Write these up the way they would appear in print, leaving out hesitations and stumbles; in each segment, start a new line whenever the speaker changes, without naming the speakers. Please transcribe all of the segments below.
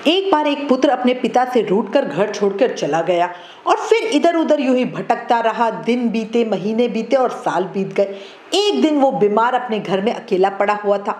एक बार एक पुत्र अपने पिता से रूठकर घर छोड़कर चला गया और फिर इधर उधर यूं ही भटकता रहा। दिन बीते, महीने बीते और साल बीत गए। एक दिन वो बीमार अपने घर में अकेला पड़ा हुआ था।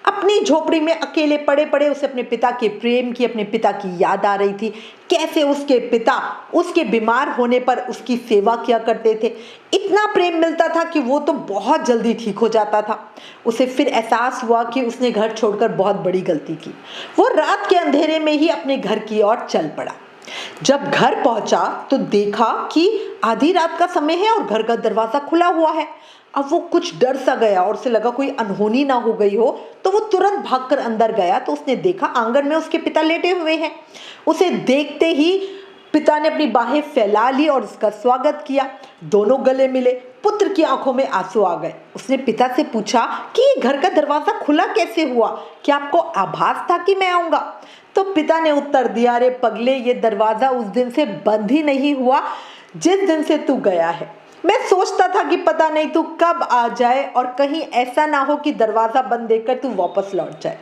अपनी झोपड़ी में अकेले पड़े पड़े उसे अपने पिता के प्रेम की, अपने पिता की याद आ रही थी। कैसे उसके पिता उसके बीमार होने पर उसकी सेवा किया करते थे। इतना प्रेम मिलता था कि वो तो बहुत जल्दी ठीक हो जाता था। उसे फिर एहसास हुआ कि उसने घर छोड़कर बहुत बड़ी गलती की। वो रात के अंधेरे में ही अपने घर की ओर चल पड़ा। जब घर पहुंचा तो देखा कि आधी रात का समय है और घर का दरवाजा खुला हुआ है। अब वो कुछ डर सा गया और उसे लगा कोई अनहोनी ना हो गई हो, तो वो तुरंत भागकर अंदर गया तो उसने देखा आंगन में उसके पिता लेटे हुए हैं। उसे देखते ही पिता ने अपनी बाहें फैला ली और उसका स्वागत किया। दोनों गले मिले। पुत्र की आंखों में आंसू आ गए। उसने पिता से पूछा कि ये घर का दरवाजा खुला कैसे हुआ? क्या आपको आभास था कि मैं आऊंगा? तो पिता ने उत्तर दिया, अरे पगले, ये दरवाजा उस दिन से बंद ही नहीं हुआ जिस दिन से तू गया है। मैं सोचता था कि पता नहीं तू कब आ जाए और कहीं ऐसा ना हो कि दरवाजा बंद देखकर तू वापस लौट जाए।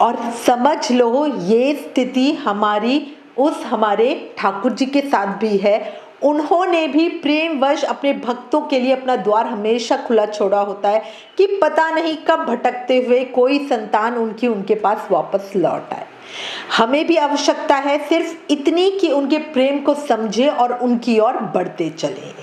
और समझ लो, ये स्थिति हमारे ठाकुर जी के साथ भी है। उन्होंने भी प्रेमवश अपने भक्तों के लिए अपना द्वार हमेशा खुला छोड़ा होता है कि पता नहीं कब भटकते हुए कोई संतान उनके पास वापस लौट आए। हमें भी आवश्यकता है सिर्फ इतनी कि उनके प्रेम को समझे और उनकी ओर बढ़ते चले।